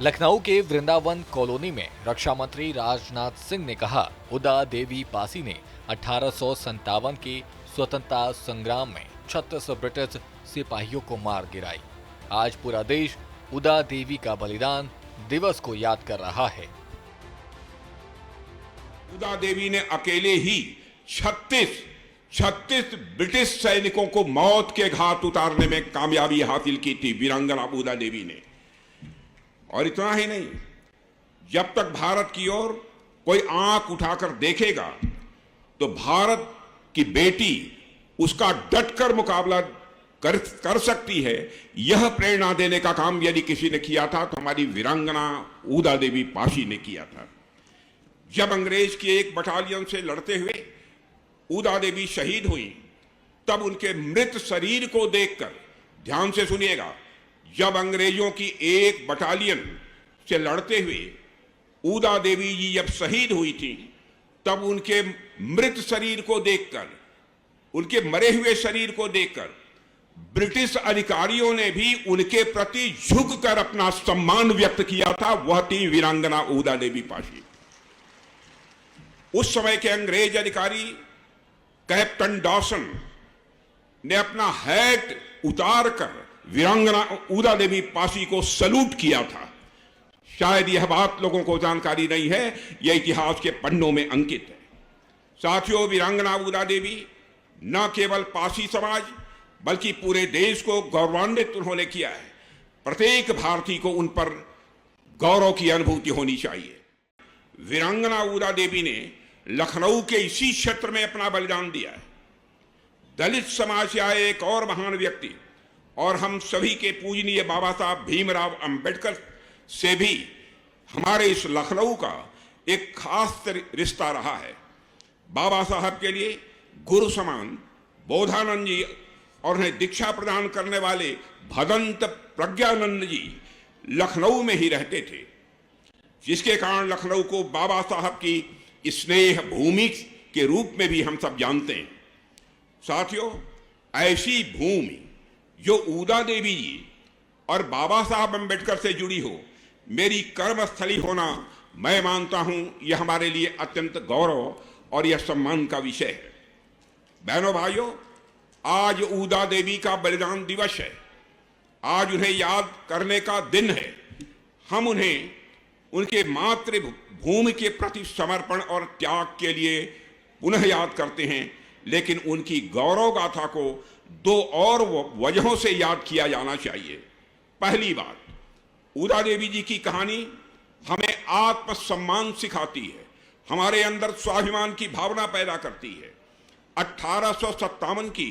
लखनऊ के वृंदावन कॉलोनी में रक्षा मंत्री राजनाथ सिंह ने कहा, उदा देवी पासी ने 1857 के स्वतंत्रता संग्राम में 36 ब्रिटिश सिपाहियों को मार गिराई। आज पूरा देश उदा देवी का बलिदान दिवस को याद कर रहा है। उदा देवी ने अकेले ही 36 ब्रिटिश सैनिकों को मौत के घाट उतारने में कामयाबी हासिल की थी वीरांगना उदा देवी ने। और इतना ही नहीं, जब तक भारत की ओर कोई आंख उठाकर देखेगा तो भारत की बेटी उसका डटकर मुकाबला कर सकती है। यह प्रेरणा देने का काम यदि किसी ने किया था तो हमारी वीरांगना उदा देवी पासी ने किया था। जब अंग्रेज की एक बटालियन से लड़ते हुए उदा देवी शहीद हुई, तब उनके मृत शरीर को देखकर, ध्यान से सुनिएगा, जब अंग्रेजों की एक बटालियन से लड़ते हुए उदा देवी जी जब शहीद हुई थी, तब उनके मृत शरीर को देखकर, उनके मरे हुए शरीर को देखकर ब्रिटिश अधिकारियों ने भी उनके प्रति झुककर अपना सम्मान व्यक्त किया था। वह थी वीरांगना उदा देवी पासी। उस समय के अंग्रेज अधिकारी कैप्टन डॉसन ने अपना हैट उतारकर वीरांगना उदा देवी पासी को सैल्यूट किया था। शायद यह बात लोगों को जानकारी नहीं है, यह इतिहास के पन्नों में अंकित है। साथियों, वीरांगना उदा देवी न केवल पासी समाज बल्कि पूरे देश को गौरवान्वित उन्होंने किया है। प्रत्येक भारतीय को उन पर गौरव की अनुभूति होनी चाहिए। वीरांगना उदा देवी ने लखनऊ के इसी क्षेत्र में अपना बलिदान दिया है। दलित समाज से आए एक और महान व्यक्ति और हम सभी के पूजनीय बाबा साहब भीमराव अंबेडकर से भी हमारे इस लखनऊ का एक खास रिश्ता रहा है। बाबा साहब के लिए गुरु समान बोधानंद जी और उन्हें दीक्षा प्रदान करने वाले भदंत प्रज्ञानंद जी लखनऊ में ही रहते थे, जिसके कारण लखनऊ को बाबा साहब की स्नेह भूमि के रूप में भी हम सब जानते हैं। साथियों, ऐसी भूमि जो उदा देवी जी और बाबा साहब अंबेडकर से जुड़ी हो, मेरी कर्मस्थली होना, मैं मानता हूं यह हमारे लिए अत्यंत गौरव और यह सम्मान का विषय है। बहनों भाइयों, आज उदा देवी का बलिदान दिवस है। आज उन्हें याद करने का दिन है। हम उन्हें उनके मातृभूमि के प्रति समर्पण और त्याग के लिए पुनः याद करते हैं, लेकिन उनकी गौरव गाथा को दो और वजहों से याद किया जाना चाहिए। पहली बात, उदा देवी जी की कहानी हमें आत्मसम्मान सिखाती है, हमारे अंदर स्वाभिमान की भावना पैदा करती है। 1857 की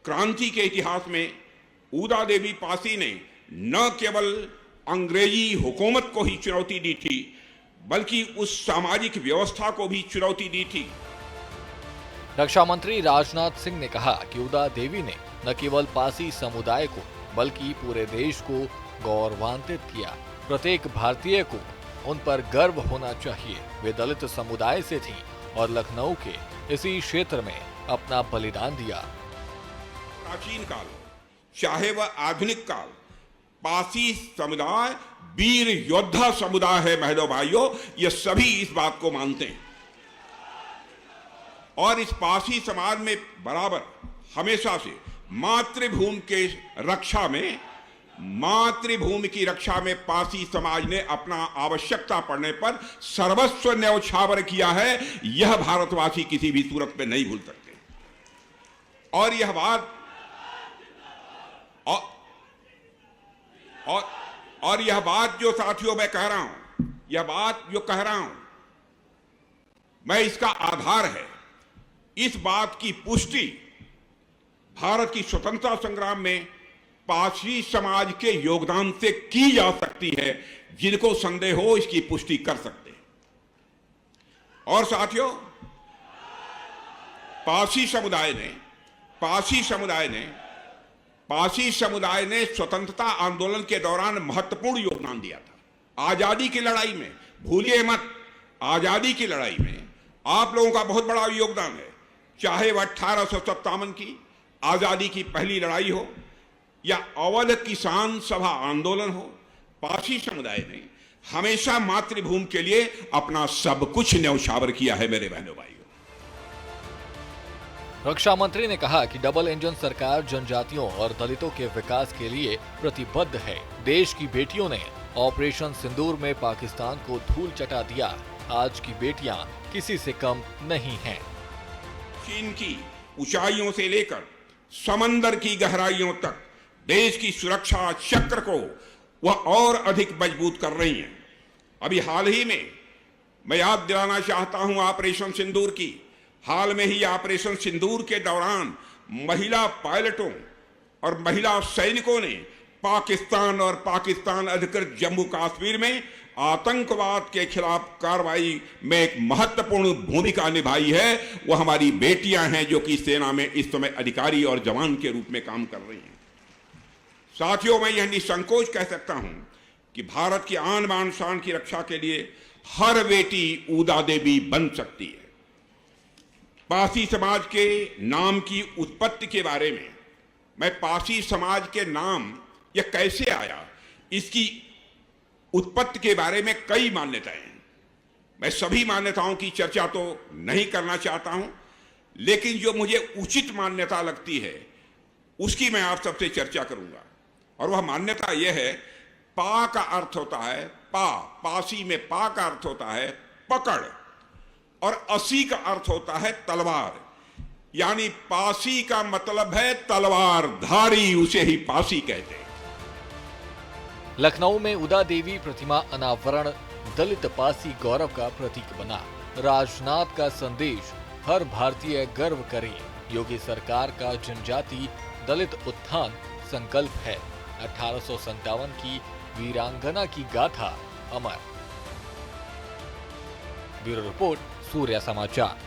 क्रांति के इतिहास में उदा देवी पासी ने न केवल अंग्रेजी हुकूमत को ही चुनौती दी थी, बल्कि उस सामाजिक व्यवस्था को भी चुनौती दी थी। रक्षा मंत्री राजनाथ सिंह ने कहा कि उदा देवी ने न केवल पासी समुदाय को बल्कि पूरे देश को गौरवान्वित किया। प्रत्येक भारतीय को उन पर गर्व होना चाहिए। वे दलित समुदाय से थीं और लखनऊ के इसी क्षेत्र में अपना बलिदान दिया। प्राचीन काल चाहे वह आधुनिक काल, पासी समुदाय वीर योद्धा समुदाय है। बहनों भाइयों, ये सभी इस बात को मानते हैं और इस पासी समाज में बराबर हमेशा से मातृभूमि की रक्षा में पासी समाज ने अपना आवश्यकता पड़ने पर सर्वस्व न्यौछावर किया है। यह भारतवासी किसी भी सूरत में नहीं भूल सकते। और यह बात और यह बात जो साथियों मैं कह रहा हूं, यह बात जो कह रहा हूं मैं, इसका आधार है, इस बात की पुष्टि भारत की स्वतंत्रता संग्राम में पासी समाज के योगदान से की जा सकती है। जिनको संदेह हो इसकी पुष्टि कर सकते हैं। और साथियों, पासी समुदाय ने स्वतंत्रता आंदोलन के दौरान महत्वपूर्ण योगदान दिया था। आजादी की लड़ाई में, भूलिए मत, आजादी की लड़ाई में आप लोगों का बहुत बड़ा योगदान है। चाहे वह 1857 की आजादी की पहली लड़ाई हो या अवध किसान सभा आंदोलन हो, पारसी समुदाय ने हमेशा मातृभूमि के लिए अपना सब कुछ न्यौछावर किया है मेरे बहनों भाइयों। रक्षा मंत्री ने कहा कि डबल इंजन सरकार जनजातियों और दलितों के विकास के लिए प्रतिबद्ध है। देश की बेटियों ने ऑपरेशन सिंदूर में पाकिस्तान को धूल चटा दिया। आज की बेटियां किसी से कम नहीं हैं। चीन की ऊंचाइयों से लेकर समंदर की गहराइयों तक देश की सुरक्षा चक्र को वह और अधिक मजबूत कर रही हैं। अभी हाल ही में मैं याद दिलाना चाहता हूं ऑपरेशन सिंदूर की। हाल में ही ऑपरेशन सिंदूर के दौरान महिला पायलटों और महिला सैनिकों ने पाकिस्तान और पाकिस्तान अधिकृत जम्मू कश्मीर में आतंकवाद के खिलाफ कार्रवाई में एक महत्वपूर्ण भूमिका निभाई है। वो हमारी बेटियां हैं जो कि सेना में इस समय अधिकारी और जवान के रूप में काम कर रही हैं। साथियों, मैं यह निसंकोच कह सकता हूं कि भारत की आन बान शान की रक्षा के लिए हर बेटी ऊदा देवी बन सकती है। पारसी समाज के नाम की उत्पत्ति के बारे में, मैं पारसी समाज के नाम यह कैसे आया, इसकी उत्पत्ति के बारे में कई मान्यताएं हैं। मैं सभी मान्यताओं की चर्चा तो नहीं करना चाहता हूं, लेकिन जो मुझे उचित मान्यता लगती है उसकी मैं आप सबसे चर्चा करूंगा। और वह मान्यता यह है, पा का अर्थ होता है पासी में पा का अर्थ होता है पकड़, और असी का अर्थ होता है तलवार। यानी पासी का मतलब है तलवार धारी, उसे ही पासी कहते हैं। लखनऊ में उदा देवी प्रतिमा अनावरण दलित पासी गौरव का प्रतीक बना। राजनाथ का संदेश, हर भारतीय गर्व करे। योगी सरकार का जनजाति दलित उत्थान संकल्प है। 1857 की वीरांगना की गाथा अमर। ब्यूरो रिपोर्ट, सूर्य समाचार।